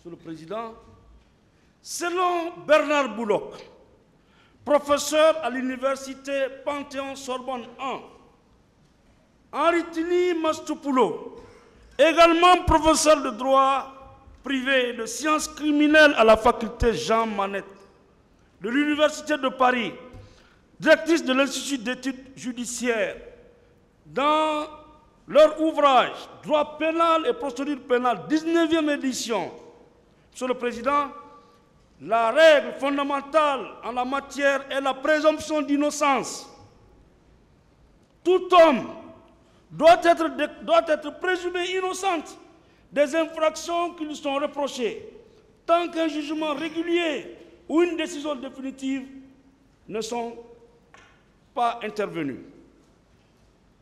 Monsieur le Président, selon Bernard Bouloc, professeur à l'université Panthéon-Sorbonne 1, Henri Mastoupoulou, également professeur de droit privé et de sciences criminelles à la faculté Jean Manette de l'Université de Paris, directrice de l'Institut d'études judiciaires, dans leur ouvrage « Droit pénal et procédure pénale » 19e édition. Monsieur le Président, la règle fondamentale en la matière est la présomption d'innocence. Tout homme doit être présumé innocent des infractions qui lui sont reprochées, tant qu'un jugement régulier ou une décision définitive ne sont pas intervenus.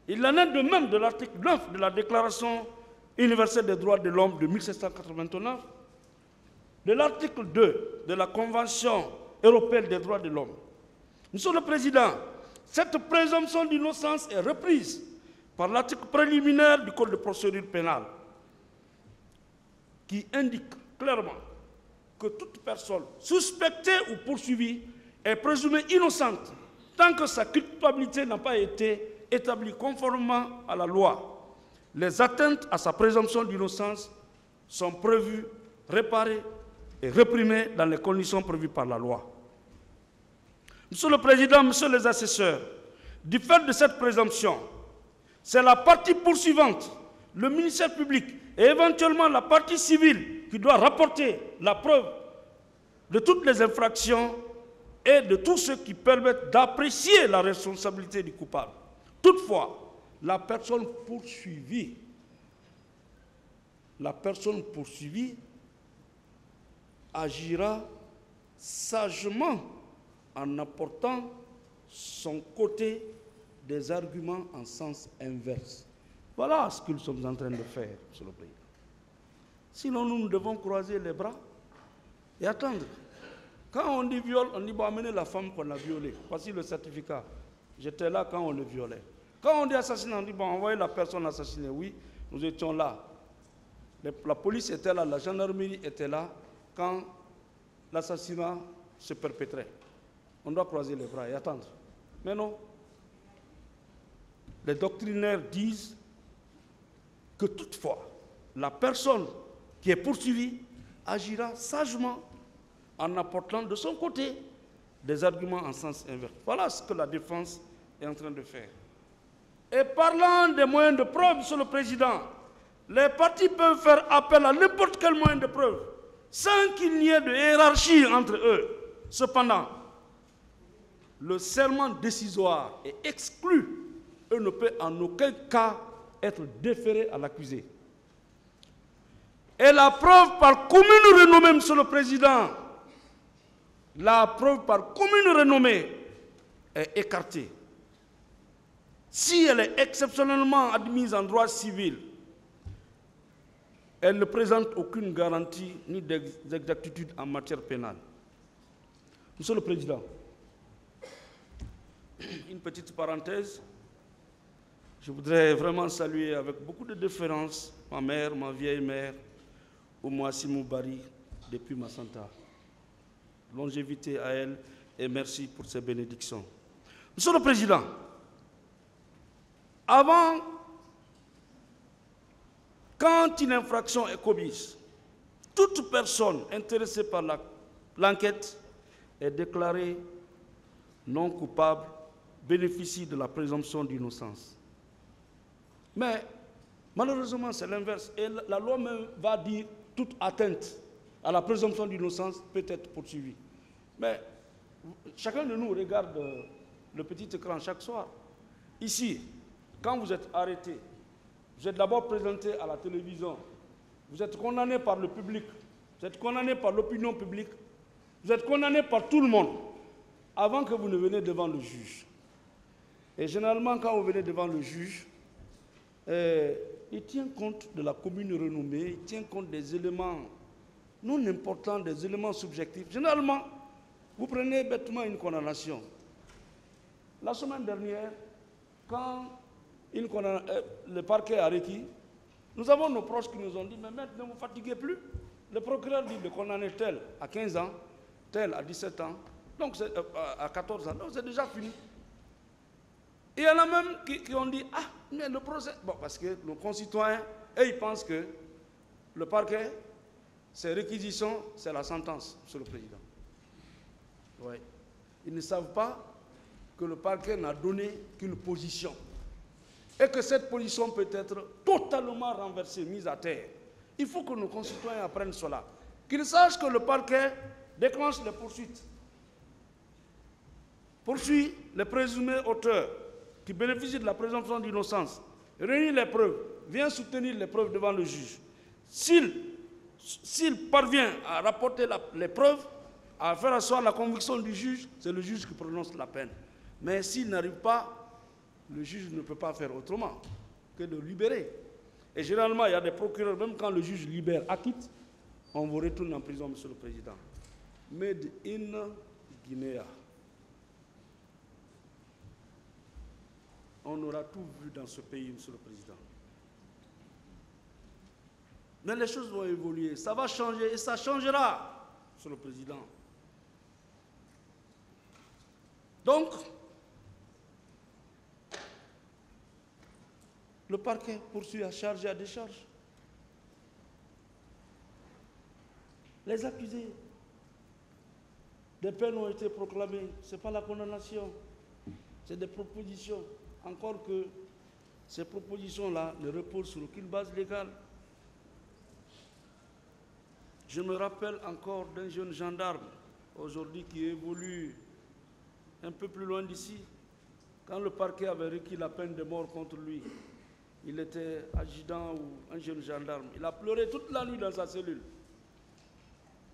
Il en est de même de l'article 9 de la Déclaration universelle des droits de l'homme de 1789, de l'article 2 de la Convention européenne des droits de l'homme. Monsieur le Président, cette présomption d'innocence est reprise par l'article préliminaire du Code de procédure pénale, qui indique clairement que toute personne suspectée ou poursuivie est présumée innocente tant que sa culpabilité n'a pas été établie conformément à la loi. Les atteintes à sa présomption d'innocence sont prévues, réparées et réprimées dans les conditions prévues par la loi. Monsieur le Président, Monsieur les assesseurs, du fait de cette présomption, c'est la partie poursuivante, le ministère public et éventuellement la partie civile qui doit rapporter la preuve de toutes les infractions et de tout ce qui permet d'apprécier la responsabilité du coupable. Toutefois, la personne poursuivie agira sagement en apportant son côté des arguments en sens inverse. Voilà ce que nous sommes en train de faire, Monsieur le Président. Sinon, nous devons croiser les bras et attendre. Quand on dit viol, on dit bon, amenez la femme qu'on a violée. Voici le certificat. J'étais là quand on le violait. Quand on dit assassinat, on dit bon, envoyez la personne assassinée. Oui, nous étions là. La police était là, la gendarmerie était là quand l'assassinat se perpétrait. On doit croiser les bras et attendre. Mais non. Les doctrinaires disent que toutefois, la personne qui est poursuivie agira sagement en apportant de son côté des arguments en sens inverse. Voilà ce que la défense est en train de faire. Et parlant des moyens de preuve, Monsieur le Président, les parties peuvent faire appel à n'importe quel moyen de preuve, sans qu'il n'y ait de hiérarchie entre eux. Cependant, le serment décisoire est exclu et ne peut en aucun cas être déféré à l'accusé. Et la preuve par commune renommée, Monsieur le Président, la preuve par commune renommée est écartée. Si elle est exceptionnellement admise en droit civil, elle ne présente aucune garantie ni d'exactitude en matière pénale. Monsieur le Président, une petite parenthèse, je voudrais vraiment saluer avec beaucoup de déférence ma mère, ma vieille mère, Oumoassi Moubari, depuis Massanta. Longévité à elle et merci pour ses bénédictions. Monsieur le Président, avant, quand une infraction est commise, toute personne intéressée par l'enquête est déclarée non coupable, bénéficie de la présomption d'innocence. Mais malheureusement, c'est l'inverse. Et la loi même va dire toute atteinte à la présomption d'innocence peut être poursuivie. Mais chacun de nous regarde le petit écran chaque soir. Ici, quand vous êtes arrêté, vous êtes d'abord présenté à la télévision, vous êtes condamné par le public, vous êtes condamné par l'opinion publique, vous êtes condamné par tout le monde, avant que vous ne veniez devant le juge. Et généralement, quand vous venez devant le juge, il tient compte de la commune renommée, il tient compte des éléments non importants, des éléments subjectifs. Généralement, vous prenez bêtement une condamnation. La semaine dernière, quand le parquet a requis, nous avons nos proches qui nous ont dit « Mais maître, ne vous fatiguez plus, le procureur dit de condamner tel à 15 ans, tel à 17 ans, donc à 14 ans, donc c'est déjà fini. Et il y en a même qui ont dit, ah, mais le procès, bon, parce que nos concitoyens, eux, ils pensent que le parquet, ses réquisitions, c'est la sentence, Monsieur le Président. Oui. Ils ne savent pas que le parquet n'a donné qu'une position. Et que cette position peut être totalement renversée, mise à terre. Il faut que nos concitoyens apprennent cela. Qu'ils sachent que le parquet déclenche les poursuites. Poursuit les présumés auteurs qui bénéficient de la présomption d'innocence, réunit les preuves, vient soutenir les preuves devant le juge. S'il parvient à rapporter les preuves, à faire asseoir la conviction du juge, c'est le juge qui prononce la peine. Mais s'il n'arrive pas, le juge ne peut pas faire autrement que de libérer. Et généralement, il y a des procureurs, même quand le juge libère, acquitte, on vous retourne en prison, Monsieur le Président. Made in Guinea. On aura tout vu dans ce pays, Monsieur le Président. Mais les choses vont évoluer, ça va changer et ça changera, Monsieur le Président. Donc, le parquet poursuit à charge et à décharge. Les accusés, des peines ont été proclamées. Ce n'est pas la condamnation, c'est des propositions. Encore que ces propositions-là ne reposent sur aucune base légale. Je me rappelle encore d'un jeune gendarme, aujourd'hui qui évolue un peu plus loin d'ici, quand le parquet avait requis la peine de mort contre lui. Il était adjudant ou un jeune gendarme. Il a pleuré toute la nuit dans sa cellule.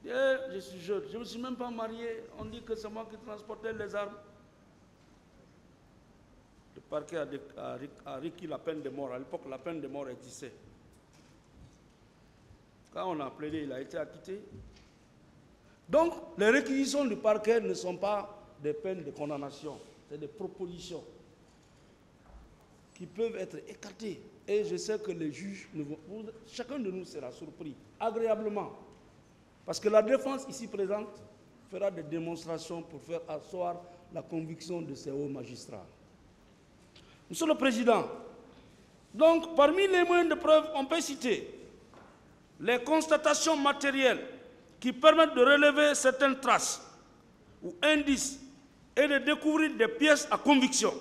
Il dit, je suis jeune, je ne me suis même pas marié. On dit que c'est moi qui transportais les armes. Le parquet a requis la peine de mort. À l'époque, la peine de mort existait. Quand on a plaidé, il a été acquitté. Donc, les réquisitions du parquet ne sont pas des peines de condamnation, c'est des propositions qui peuvent être écartées. Et je sais que les juges, chacun de nous sera surpris, agréablement. Parce que la défense ici présente fera des démonstrations pour faire asseoir la conviction de ces hauts magistrats. Monsieur le Président, donc parmi les moyens de preuve, on peut citer les constatations matérielles qui permettent de relever certaines traces ou indices et de découvrir des pièces à conviction,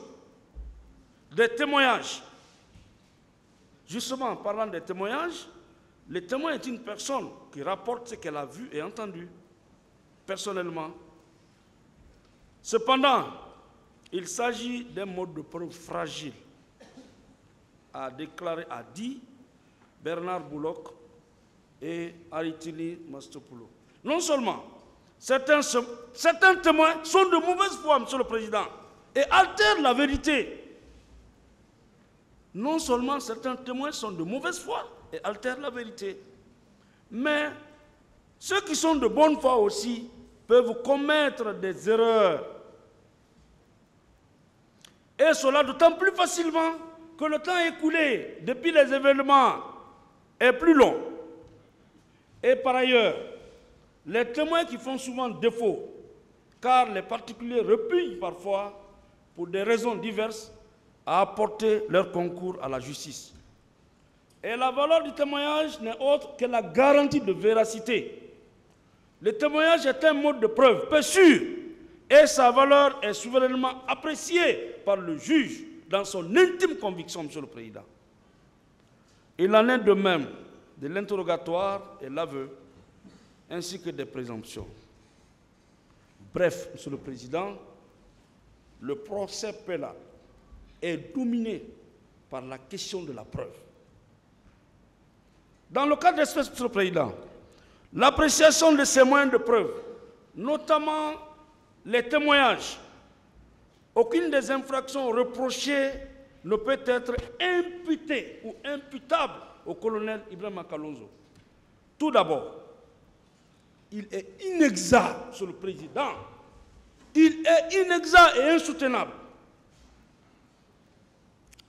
des témoignages. Justement, en parlant des témoignages, le témoin est une personne qui rapporte ce qu'elle a vu et entendu personnellement. Cependant, il s'agit d'un mode de preuve fragile, a dit Bernard Bullock et Aritili Mastopoulou. Non seulement, certains témoins sont de mauvaise foi, Monsieur le Président, et altèrent la vérité. Non seulement certains témoins sont de mauvaise foi et altèrent la vérité, mais ceux qui sont de bonne foi aussi peuvent commettre des erreurs. Et cela d'autant plus facilement que le temps écoulé depuis les événements est plus long. Et par ailleurs, les témoins qui font souvent défaut, car les particuliers repugnent parfois, pour des raisons diverses, à apporter leur concours à la justice. Et la valeur du témoignage n'est autre que la garantie de véracité. Le témoignage est un mode de preuve peu sûr, et sa valeur est souverainement appréciée par le juge dans son intime conviction, Monsieur le Président. Il en est de même de l'interrogatoire et l'aveu, ainsi que des présomptions. Bref, Monsieur le Président, le procès pénal est dominé par la question de la preuve. Dans le cas d'espèce, Monsieur le Président, l'appréciation de ces moyens de preuve, notamment les témoignages, aucune des infractions reprochées ne peut être imputée ou imputable au colonel Ibrahima Kalonzo. Tout d'abord, il est inexact, Monsieur le Président. Il est inexact et insoutenable.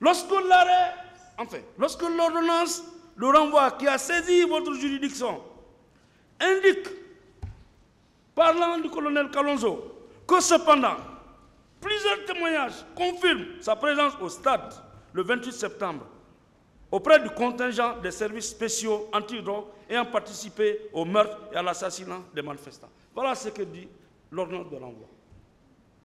Lorsque l'ordonnance de renvoi qui a saisi votre juridiction indique, parlant du colonel Kalonzo, que cependant, plusieurs témoignages confirment sa présence au stade le 28 septembre auprès du contingent des services spéciaux anti-drogue ayant participé au meurtre et à l'assassinat des manifestants. Voilà ce que dit l'ordonnance de renvoi.